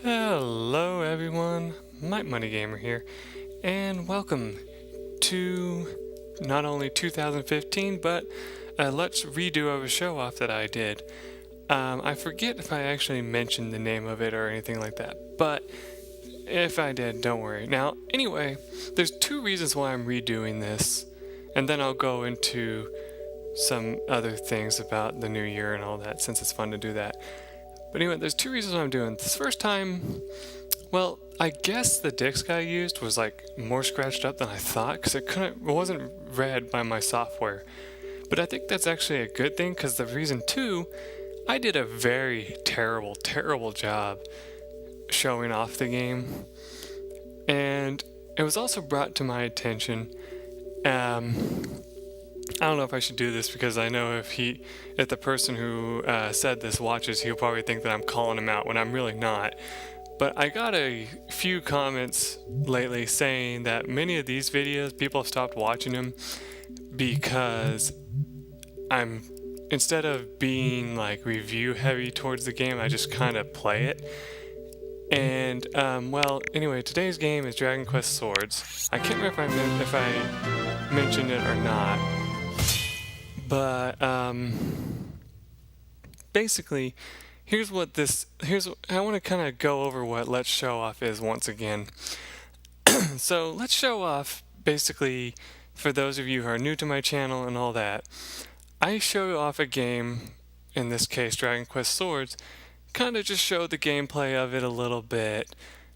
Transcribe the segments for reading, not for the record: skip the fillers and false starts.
Hello everyone, MikeMoneyGMR here, and welcome to not only 2015, but a Let's Redo of a show-off that I did. I forget if I actually mentioned the name of it or anything like that, but if I did, don't worry. Now, anyway, there's two reasons why I'm redoing this, and then I'll go into some other things about the new year and all that, since it's fun to do that. But anyway, there's two reasons why I'm doing this. First time, well, I guess the disc I used was like more scratched up than I thought because it wasn't read by my software. But I think that's actually a good thing because the reason too, I did a very terrible job showing off the game. And it was also brought to my attention, I don't know if I should do this because I know if the person who said this watches, he'll probably think that I'm calling him out when I'm really not. But I got a few comments lately saying that many of these videos, people have stopped watching them because instead of being like review heavy towards the game, I just kind of play it. And, well, anyway, today's game is Dragon Quest Swords. I can't remember if I mentioned it or not. But basically, I want to kind of go over what Let's Show Off is once again. So Let's Show Off, basically, for those of you who are new to my channel and all that, I show off a game, in this case Dragon Quest Swords, kind of just show the gameplay of it a little bit,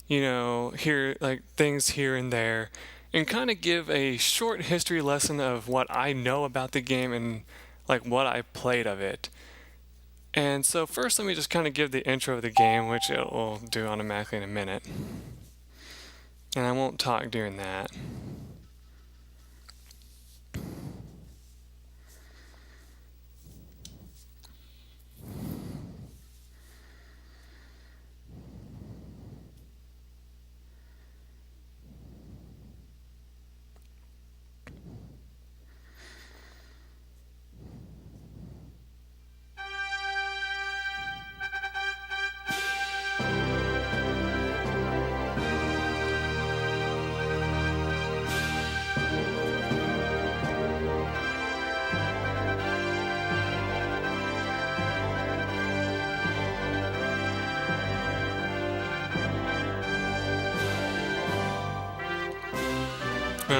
things here and there, and kind of give a short history lesson of what I know about the game and like what I played of it. And so first let me just kind of give the intro of the game, which it will do automatically in a minute. And I won't talk during that.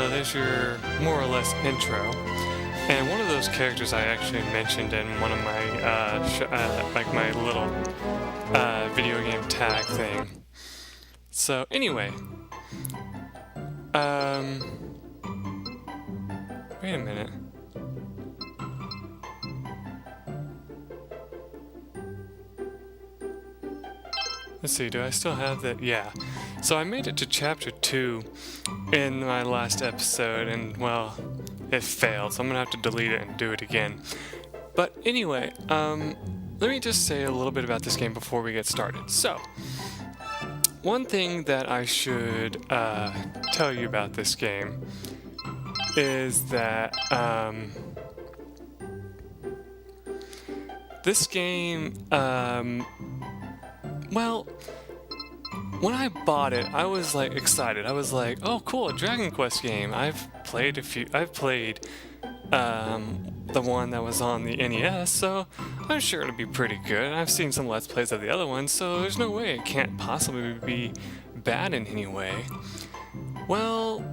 There's your more or less intro, and one of those characters I actually mentioned in one of my my little video game tag thing. So anyway, wait a minute. Let's see, do I still have that? Yeah. So I made it to chapter 2 in my last episode, and well, it failed, so I'm gonna have to delete it and do it again. But anyway, let me just say a little bit about this game before we get started. So, one thing that I should tell you about this game is that this game, well, when I bought it, I was like excited. I was like, "Oh, cool, a Dragon Quest game." I've played the one that was on the NES, so I'm sure it'll be pretty good. I've seen some Let's Plays of the other ones, so there's no way it can't possibly be bad in any way. Well,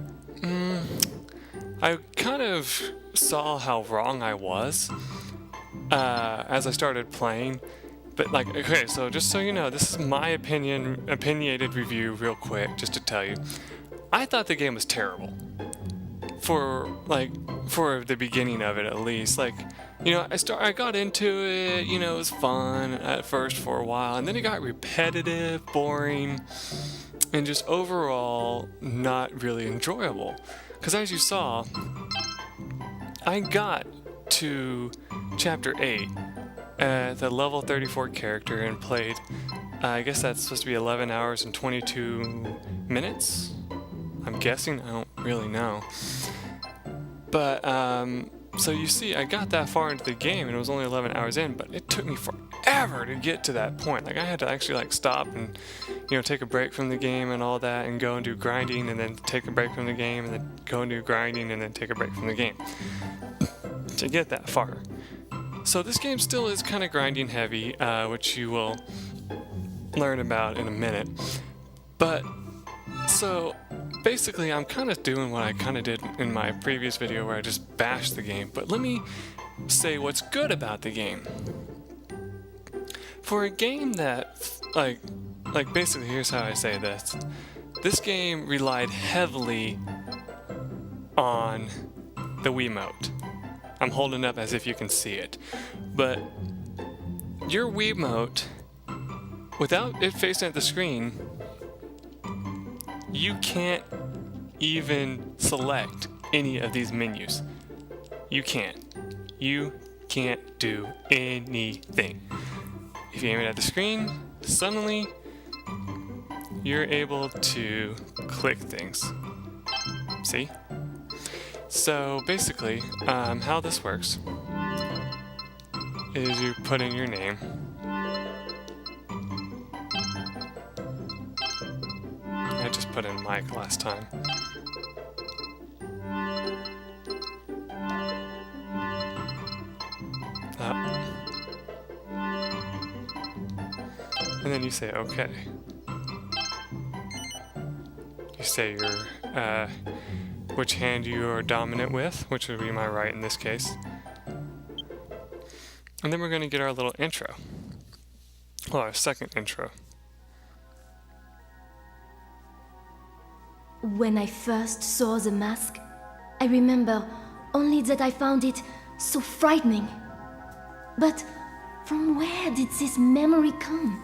I kind of saw how wrong I was as I started playing. But okay, so just so you know, this is my opinionated review real quick, just to tell you. I thought the game was terrible. For the beginning of it at least. I got into it, it was fun at first for a while, and then it got repetitive, boring, and just overall not really enjoyable. Because as you saw, I got to chapter 8. The level 34 character and played, I guess that's supposed to be 11 hours and 22 minutes? I'm guessing, I don't really know. But So you see, I got that far into the game and it was only 11 hours in, but it took me forever to get to that point. Like I had to actually like stop and, you know, take a break from the game and all that and go and do grinding and then take a break from the game and then go and do grinding and then take a break from the game to get that far. So this game still is kind of grinding heavy, which you will learn about in a minute. But so basically I'm kind of doing what I kind of did in my previous video where I just bashed the game, but let me say what's good about the game. For a game that like basically here's how I say this. This game relied heavily on the Wiimote. I'm holding up as if you can see it. But your Wiimote, without it facing at the screen, you can't even select any of these menus. You can't. You can't do anything. If you aim it at the screen, suddenly you're able to click things. See? So basically, how this works is you put in your name. I just put in Mike last time. And then you say OK. You say your which hand you are dominant with, which would be my right in this case. And then we're going to get our little intro. Well, our second intro. When I first saw the mask, I remember only that I found it so frightening. But from where did this memory come?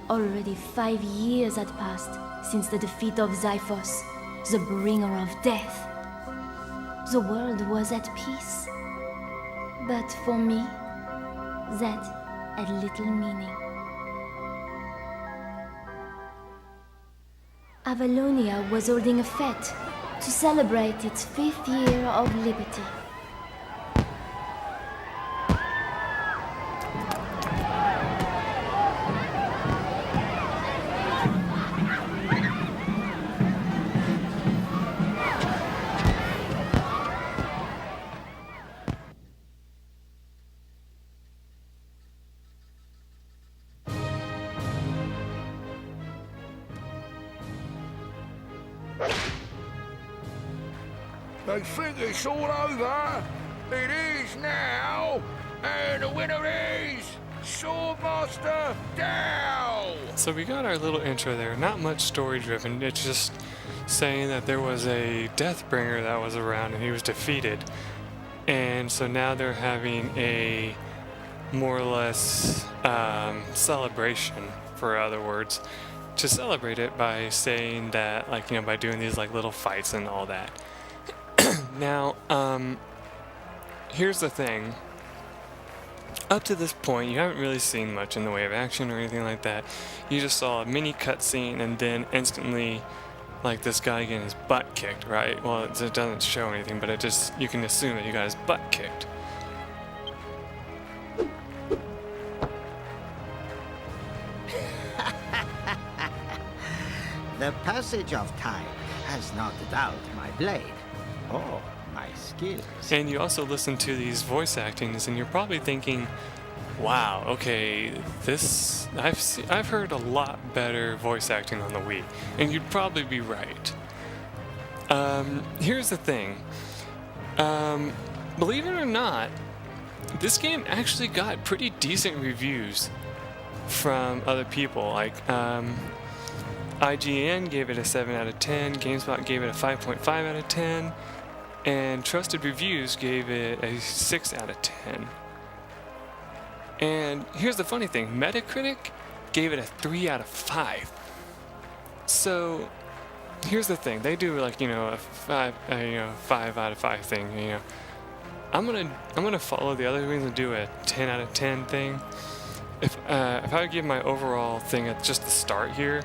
Already 5 years had passed since the defeat of Xiphos, the bringer of death. The world was at peace. But for me, that had little meaning. Avalonia was holding a fete to celebrate its 5th year of liberty. They think it's all over. It is now. And the winner is Swordmaster Dow. So we got our little intro there. Not much story driven. It's just saying that there was a Deathbringer that was around and he was defeated. And so now they're having a more or less celebration, for other words, to celebrate it by saying that, like, you know, by doing these like little fights and all that. Now, here's the thing. Up to this point, you haven't really seen much in the way of action or anything like that. You just saw a mini cutscene and then instantly, like, this guy getting his butt kicked, right? Well, it doesn't show anything, but it just, you can assume that you got his butt kicked. The passage of time has knocked out my blade. Oh, my skills. And you also listen to these voice actings, and you're probably thinking, wow, okay, this, I've heard a lot better voice acting on the Wii. And you'd probably be right. Here's the thing. Believe it or not, this game actually got pretty decent reviews from other people. Like, IGN gave it a 7 out of 10, GameSpot gave it a 5.5 out of 10, and Trusted Reviews gave it a 6 out of 10. And here's the funny thing, Metacritic gave it a 3 out of 5. So here's the thing, they do, like, you know, a 5 out of 5 thing, you know. I'm gonna follow the other things and do a 10 out of 10 thing. If I give my overall thing at just the start here,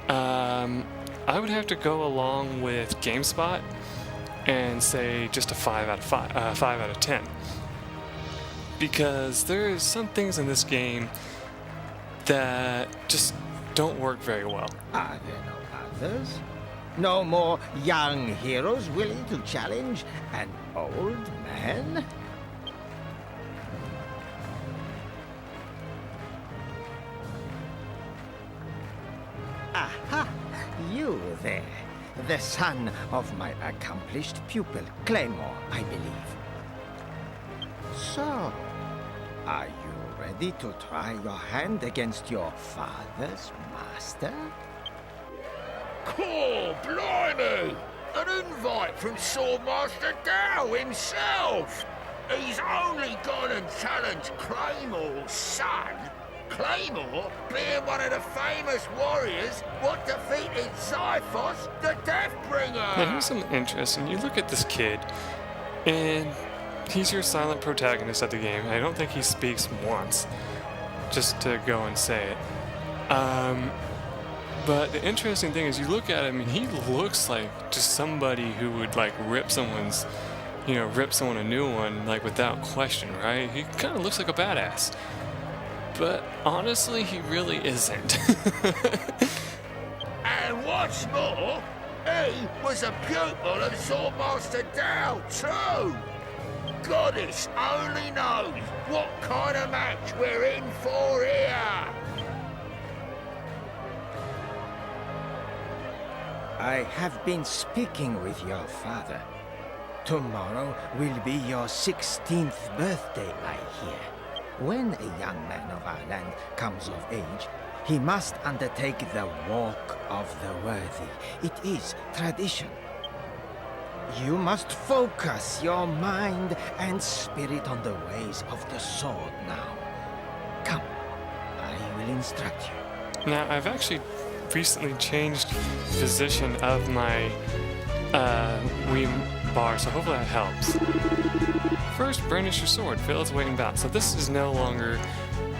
I would have to go along with GameSpot, and say just a 5 out of 5 out of 10. Because there's some things in this game that just don't work very well. Are there no others? No more young heroes willing to challenge an old man? Aha! You there. The son of my accomplished pupil, Claymore, I believe. So, are you ready to try your hand against your father's master? Cool, blimey! An invite from Swordmaster Dow himself! He's only gone and challenged Claymore's son. Claymore being one of the famous warriors what defeated Xiphos, the Deathbringer! Now here's something interesting. You look at this kid, and he's your silent protagonist of the game. I don't think he speaks once, just to go and say it. But the interesting thing is you look at him and he looks like just somebody who would like rip someone a new one, like without question, right? He kind of looks like a badass. But honestly, he really isn't. And what's more, he was a pupil of Swordmaster Dow too! Goddess only knows what kind of match we're in for here! I have been speaking with your father. Tomorrow will be your 16th birthday, I hear. When a young man of our land comes of age, he must undertake the Walk of the Worthy. It is tradition. You must focus your mind and spirit on the ways of the sword now. Come, I will instruct you. Now, I've actually recently changed position of my Wii bar, so hopefully that helps. First, brandish your sword, feel its weight and bounce. So this is no longer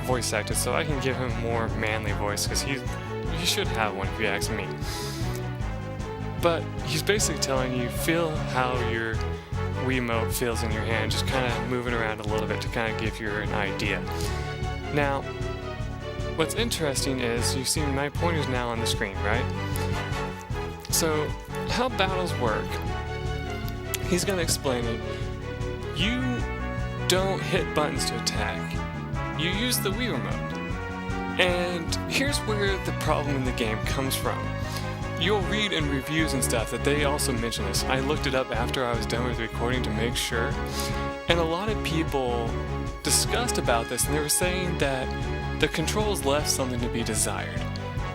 voice acted, so I can give him a more manly voice, because he should have one if you ask me. But he's basically telling you, feel how your Wiimote feels in your hand, just kind of move it around a little bit to kind of give you an idea. Now, what's interesting is you see my pointer's now on the screen, right? So, how battles work, he's going to explain it. You don't hit buttons to attack. You use the Wii remote. And here's where the problem in the game comes from. You'll read in reviews and stuff that they also mention this. I looked it up after I was done with the recording to make sure. And a lot of people discussed about this, and they were saying that the controls left something to be desired.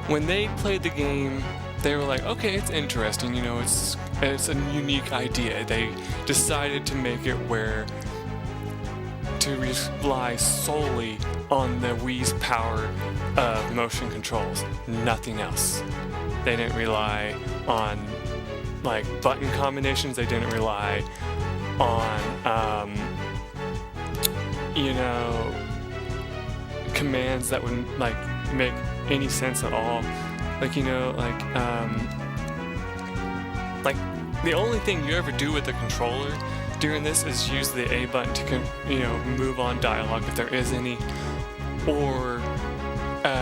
When they played the game, they were like, okay, it's interesting, it's a unique idea. They decided to make it where to rely solely on the Wii's power of motion controls, nothing else. They didn't rely on like button combinations. They didn't rely on commands that would like make any sense at all. Like the only thing you ever do with the controller during this is use the A button to move on dialogue if there is any, or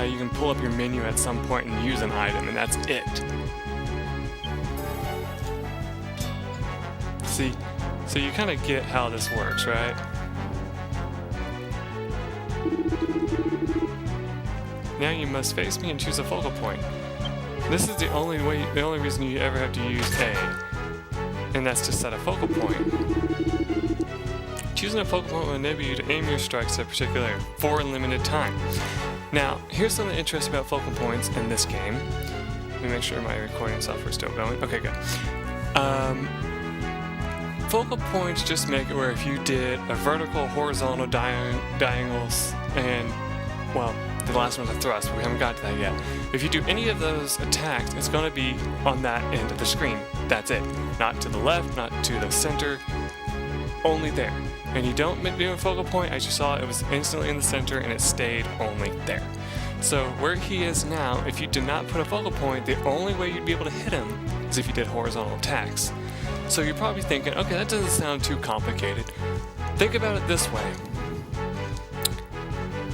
you can pull up your menu at some point and use an item, and that's it. See, so you kind of get how this works, right? Now you must face me and choose a focal point. This is the only reason you ever have to use A, and that's to set a focal point. Choosing a focal point will enable you to aim your strikes at a particular area for a limited time. Now, here's something interesting about focal points in this game. Let me make sure my recording software is still going. Okay, good. Focal points just make it where if you did a vertical, horizontal, diagonals, and, well, the last one's a thrust, but we haven't got to that yet. If you do any of those attacks, it's going to be on that end of the screen. That's it. Not to the left, not to the center, only there. And you don't do a focal point, as you saw, it was instantly in the center and it stayed only there. So where he is now, if you did not put a focal point, the only way you'd be able to hit him is if you did horizontal attacks. So you're probably thinking, okay, that doesn't sound too complicated. Think about it this way.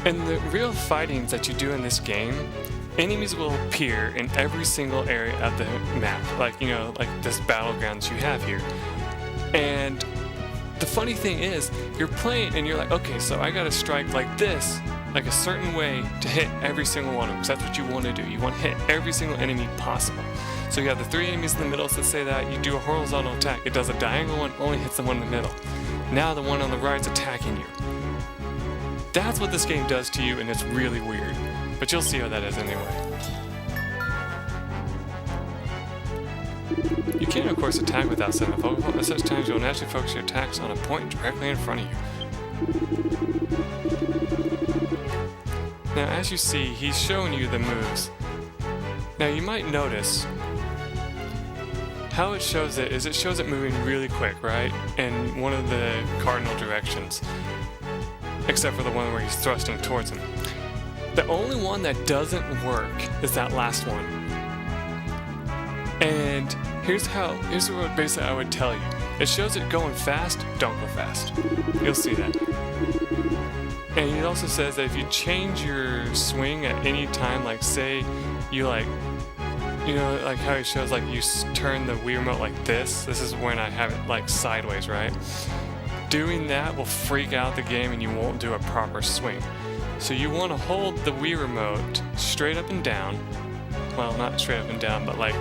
In the real fightings that you do in this game, enemies will appear in every single area of the map, like, you know, like this battlegrounds you have here. And the funny thing is, you're playing and you're like, okay, so I gotta strike like this, like a certain way to hit every single one of them, because that's what you want to do. You want to hit every single enemy possible. So you have the 3 enemies in the middle, so let's say that you do a horizontal attack. It does a diagonal one, only hits the one in the middle. Now the one on the right is attacking you. That's what this game does to you, and it's really weird. But you'll see how that is anyway. You can, of course, attack without setting a focal point. At such times, you'll naturally focus your attacks on a point directly in front of you. Now, as you see, he's showing you the moves. Now, you might notice how it shows it is it shows it moving really quick, right? In one of the cardinal directions. Except for the one where he's thrusting towards him. The only one that doesn't work is that last one. And here's what basically I would tell you. It shows it going fast, don't go fast. You'll see that. And it also says that if you change your swing at any time, like say you like, you know, like how it shows like you turn the Wii remote like this. This is when I have it like sideways, right? Doing that will freak out the game and you won't do a proper swing. So you want to hold the Wii remote straight up and down. Well, not straight up and down, but like,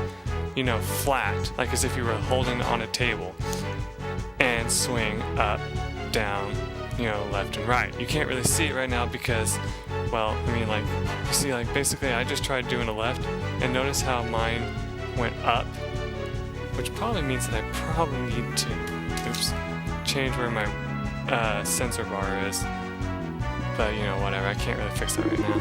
you know, flat, like as if you were holding it on a table. And swing up, down, you know, left and right. You can't really see it right now because, well, I mean, like, you see, like, basically I just tried doing a left and notice how mine went up, which probably means that I probably need to, change where my sensor bar is, but you know, whatever, I can't really fix that right now.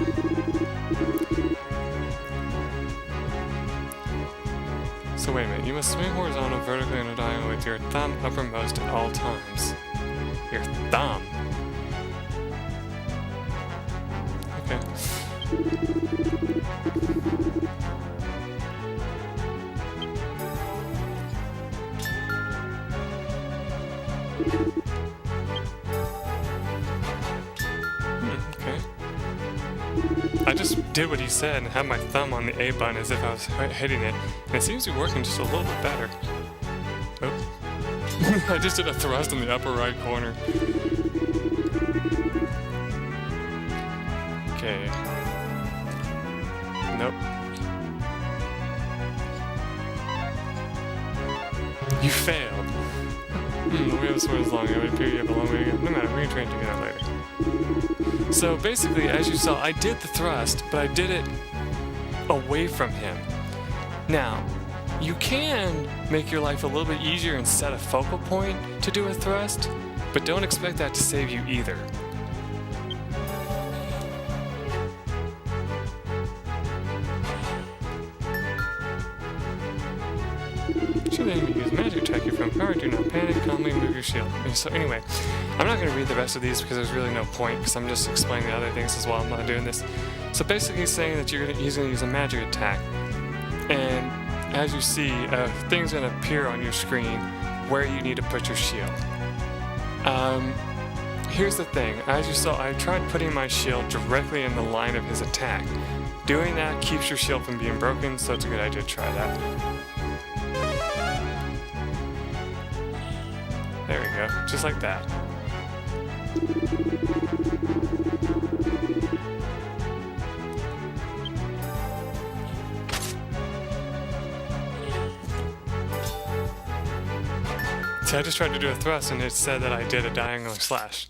So wait a minute, you must swing horizontal, vertically, and diagonal with your thumb uppermost at all times. Your thumb? Okay. Okay. I just did what he said and had my thumb on the A button as if I was hitting it, and it seems to be working just a little bit better. Oh. I just did a thrust in the upper right corner. Okay. Nope. You failed. The way the sword is long, it would appear you have a long way to go. No matter, we can train together later. So basically, as you saw, I did the thrust, but I did it away from him. Now, you can make your life a little bit easier and set a focal point to do a thrust, but don't expect that to save you either. Should the enemy use magic attack you from power, do not panic, calmly move your shield. So anyway, I'm not going to read the rest of these because there's really no point, because I'm just explaining the other things as well. I'm not doing this. So basically he's saying that he's going to use a magic attack. And as you see, things going to appear on your screen where you need to put your shield. Here's the thing. As you saw, I tried putting my shield directly in the line of his attack. Doing that keeps your shield from being broken, so it's a good idea to try that. There we go, just like that. See, I just tried to do a thrust and it said that I did a diagonal slash.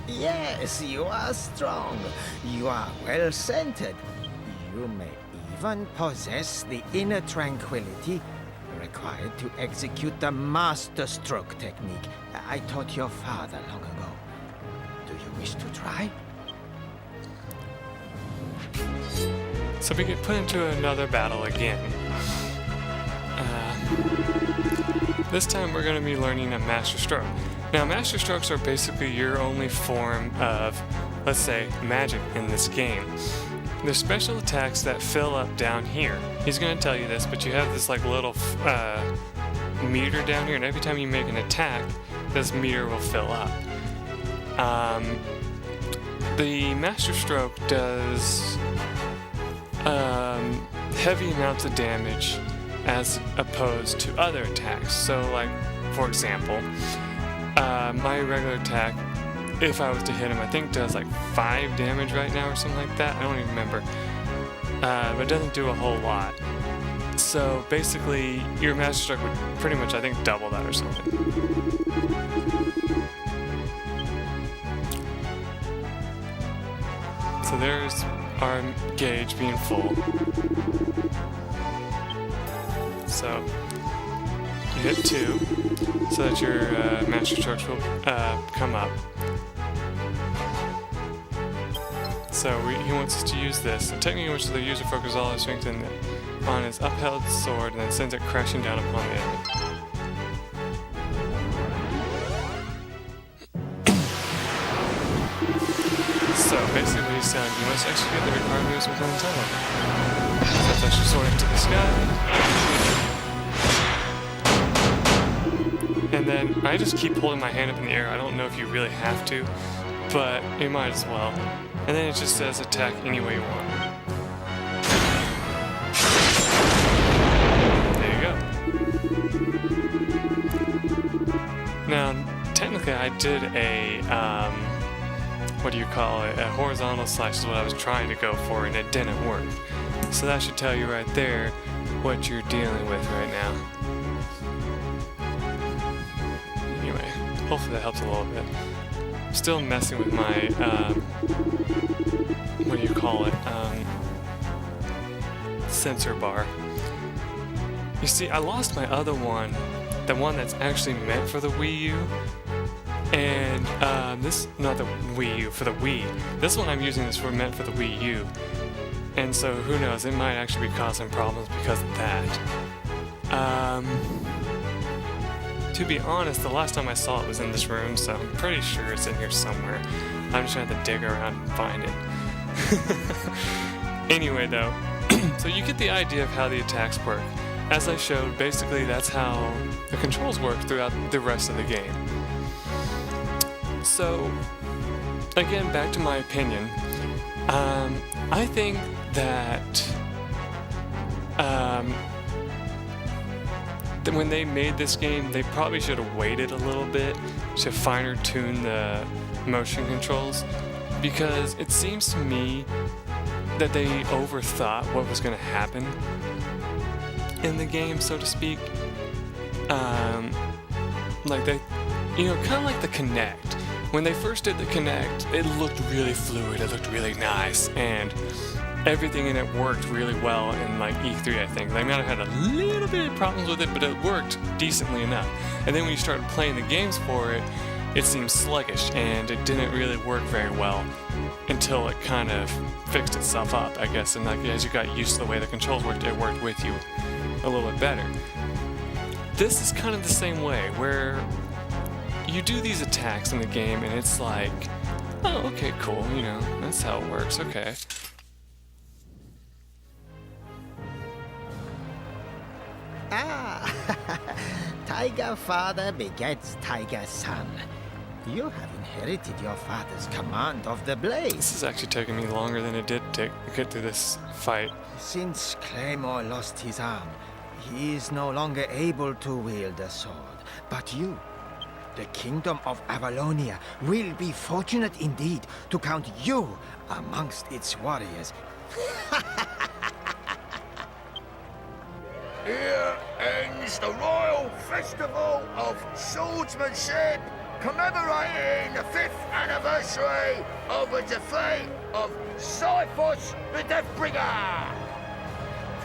Yes, you are strong. You are well centered. You may even possess the inner tranquility required to execute the master stroke technique I taught your father long ago. Do you wish to try? So we get put into another battle again. This time we're going to be learning a master stroke. Now, master strokes are basically your only form of, let's say, magic in this game. They're special attacks that fill up down here. he's going to tell you this, but you have this like little meter down here, and every time you make an attack, this meter will fill up. The Master Stroke does heavy amounts of damage as opposed to other attacks. So like, for example, my regular attack, if I was to hit him, I think does like 5 damage right now or something like that. I don't even remember. But it doesn't do a whole lot. So basically, your Master Stroke would pretty much, I think, double that or something. So there's our gauge being full. So you hit 2 so that your Master Strokes will come up. So he wants us to use this. A technique in which the user focuses all his strength on his upheld sword and then sends it crashing down upon the enemy. So basically what he's telling you must execute the required moves within the tunnel. So touch your sword into the sky. And then I just keep holding my hand up in the air. I don't know if you really have to, but you might as well. And then it just says attack any way you want. There you go. Now, technically I did a, what do you call it? A horizontal slash is what I was trying to go for, and it didn't work. So that should tell you right there what you're dealing with right now. Anyway, hopefully that helps a little bit. Still messing with my, what do you call it, sensor bar. You see, I lost my other one, the one that's actually meant for the Wii U, and this, not the Wii U, for the Wii. This one I'm using is meant for the Wii U, and so who knows, it might actually be causing problems because of that. To be honest, the last time I saw it was in this room, so I'm pretty sure it's in here somewhere. I'm just going to have to dig around and find it. Anyway, though, so you get the idea of how the attacks work. As I showed, basically that's how the controls work throughout the rest of the game. So, again, back to my opinion. I think that when they made this game, they probably should have waited a little bit to finer tune the motion controls, because it seems to me that they overthought what was going to happen in the game, so to speak. Like they, kind of like the Kinect. When they first did the Kinect, it looked really fluid, it looked really nice, and everything in it worked really well in like E3, I think. They might have had a little bit of problems with it, but it worked decently enough. And then when you started playing the games for it, it seemed sluggish, and it didn't really work very well until it kind of fixed itself up, I guess. And like as you got used to the way the controls worked, it worked with you a little bit better. This is kind of the same way, where you do these attacks in the game, and it's like, oh, okay, cool, that's how it works, okay. Ah, Tiger father begets Tiger son. You have inherited your father's command of the blade. This is actually taking me longer than it did to get through this fight. Since Claymore lost his arm, he is no longer able to wield a sword. But you, the kingdom of Avalonia, will be fortunate indeed to count you amongst its warriors. Here ends the Royal Festival of Swordsmanship, commemorating the 5th anniversary of the defeat of Xiphos the Deathbringer.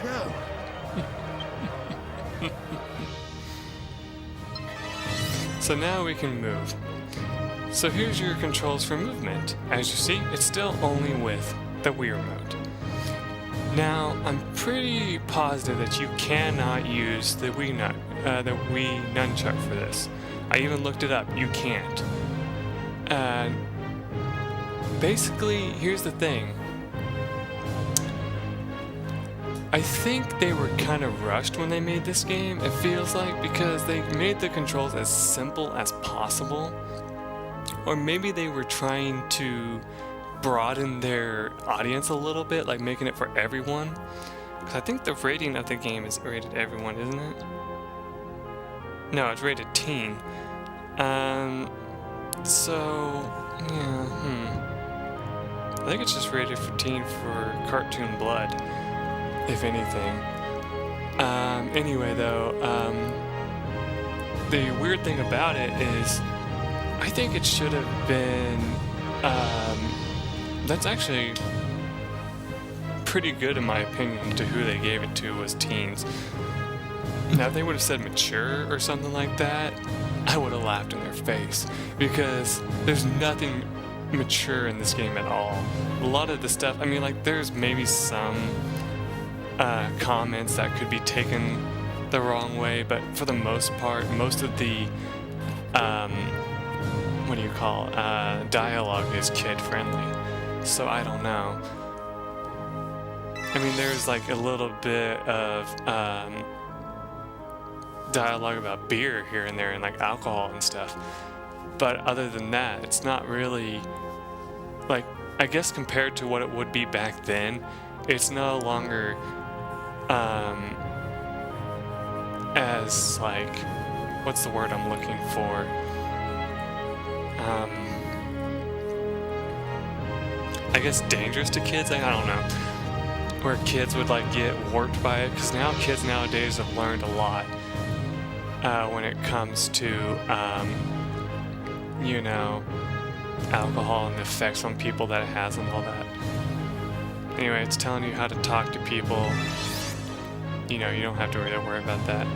Phew. So now we can move. So here's your controls for movement. As you see, it's still only with the Wii remote. Now, I'm pretty positive that you cannot use the Wii nunchuck for this. I even looked it up. You can't. Basically, here's the thing. I think they were kind of rushed when they made this game, it feels like, because they made the controls as simple as possible. Or maybe they were trying to broaden their audience a little bit, like making it for everyone. Because I think the rating of the game is rated everyone, isn't it? No, it's rated teen. So, yeah, I think it's just rated for teen for cartoon blood, if anything. Anyway, though, the weird thing about it is, I think it should have been, that's actually pretty good in my opinion to who they gave it to was teens. Now, if they would have said mature or something like that, I would have laughed in their face, because there's nothing mature in this game at all. A lot of the stuff, I mean, like, there's maybe some comments that could be taken the wrong way, but for the most part, most of the dialogue is kid friendly, so I don't know. I mean, there's like a little bit of dialogue about beer here and there and like alcohol and stuff, but other than that, it's not really, like, I guess compared to what it would be back then, it's no longer as, like, what's the word I'm looking for? I guess dangerous to kids? I don't know. Where kids would, like, get warped by it, because now kids nowadays have learned a lot when it comes to, you know, alcohol and the effects on people that it has and all that. Anyway, it's telling you how to talk to people. You know, you don't have to really worry about that.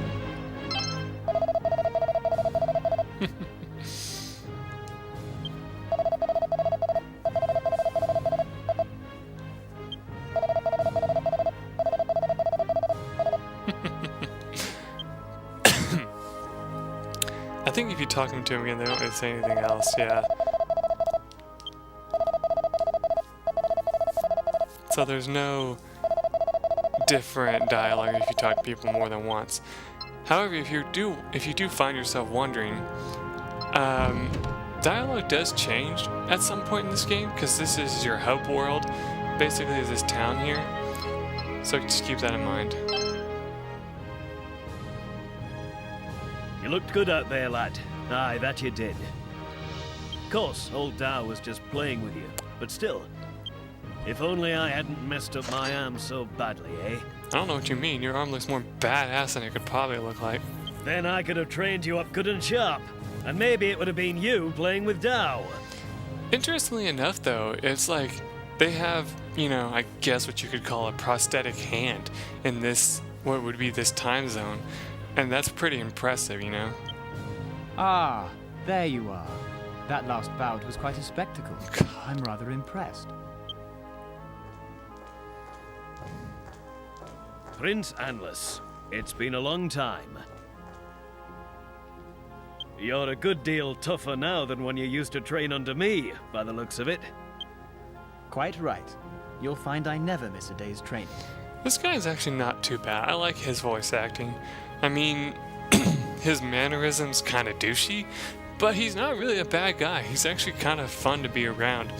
I think if you talk to them again, they don't really say anything else, yeah. So there's no different dialogue if you talk to people more than once. However, if you do find yourself wondering, dialogue does change at some point in this game, because this is your hub world, basically is this town here. So just keep that in mind. You looked good out there, lad. Aye, that you did. Of course, old Dow was just playing with you, but still. If only I hadn't messed up my arm so badly, eh? I don't know what you mean. Your arm looks more badass than it could probably look like. Then I could have trained you up good and sharp, and maybe it would have been you playing with Dow. Interestingly enough, though, it's like they have, you know, I guess what you could call a prosthetic hand in this, what would be this time zone. And that's pretty impressive, you know? Ah, there you are. That last bout was quite a spectacle. I'm rather impressed. Prince Anless, it's been a long time. You're a good deal tougher now than when you used to train under me, by the looks of it. Quite right. You'll find I never miss a day's training. This guy's actually not too bad. I like his voice acting. I mean, his mannerisms kind of douchey, but he's not really a bad guy. He's actually kind of fun to be around.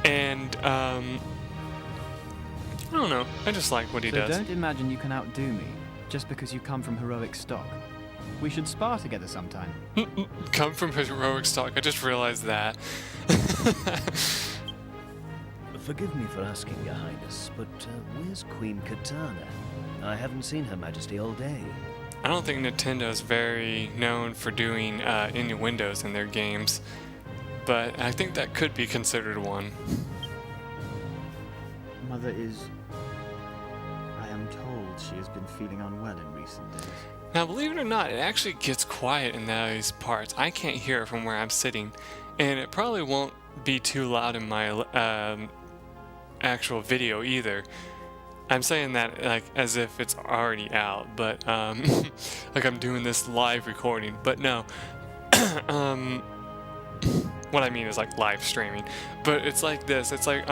And, I don't know. I just like what he does. So don't imagine you can outdo me, just because you come from heroic stock. We should spar together sometime. Come from heroic stock. I just realized that. Forgive me for asking, Your Highness, but where's Queen Katana? I haven't seen Her Majesty all day. I don't think Nintendo's very known for doing innuendos in their games, but I think that could be considered one. Mother is... I am told she has been feeling unwell in recent days. Now, believe it or not, it actually gets quiet in those parts. I can't hear it from where I'm sitting, and it probably won't be too loud in my actual video either. I'm saying that like as if it's already out, but like I'm doing this live recording. But no, what I mean is like live streaming. But it's like this. It's like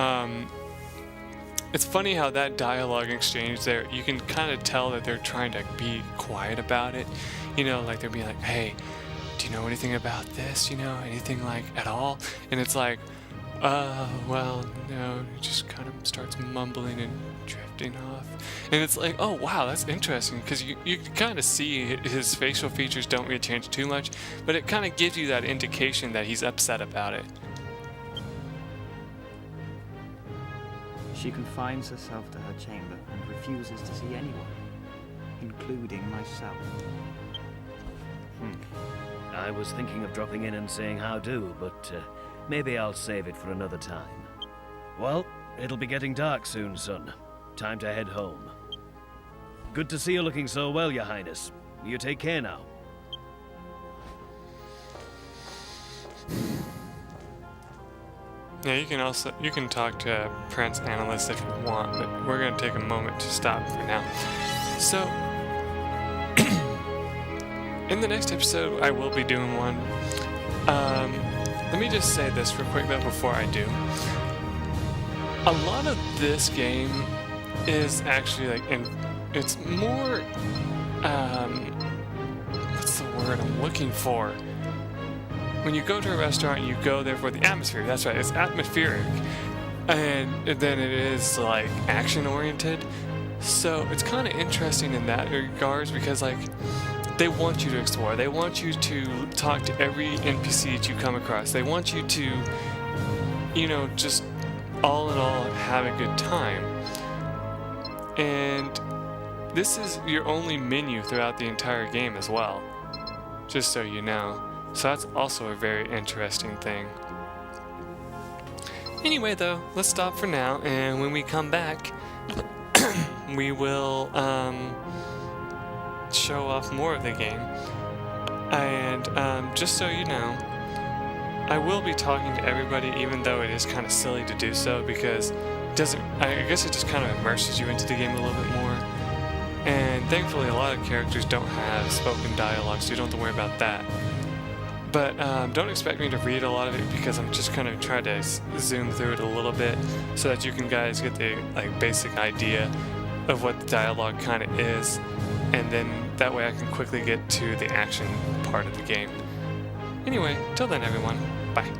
it's funny how that dialogue exchange there, you can kind of tell that they're trying to be quiet about it. You know, like they're being like, hey, do you know anything about this? You know, anything like at all? And it's like, well, no, he just kind of starts mumbling and drifting off. And it's like, oh, wow, that's interesting, because you kind of see his facial features don't really change too much, but it kind of gives you that indication that he's upset about it. She confines herself to her chamber and refuses to see anyone, including myself. I was thinking of dropping in and saying how do, but maybe I'll save it for another time. Well, it'll be getting dark soon, son. Time to head home. Good to see you looking so well, Your Highness. You take care now. Yeah, you can talk to Prince Annalise if you want, but we're going to take a moment to stop for now. So, in the next episode, I will be doing one. Let me just say this real quick though before I do. A lot of this game is actually like, it's more, what's the word I'm looking for? When you go to a restaurant, you go there for the atmosphere. That's right, it's atmospheric. And then it is like action oriented. So it's kind of interesting in that regards because like they want you to explore. They want you to talk to every NPC that you come across. They want you to, you know, just all in all have a good time. And this is your only menu throughout the entire game as well. Just so you know. So that's also a very interesting thing. Anyway though, let's stop for now, and when we come back, we will show off more of the game. And just so you know, I will be talking to everybody, even though it is kind of silly to do so, because I guess it just kind of immerses you into the game a little bit more. And thankfully a lot of characters don't have spoken dialogue, so you don't have to worry about that. But don't expect me to read a lot of it, because I'm just going to try to zoom through it a little bit so that you can guys get the like basic idea of what the dialogue kind of is, and then that way I can quickly get to the action part of the game. Anyway, till then everyone, bye.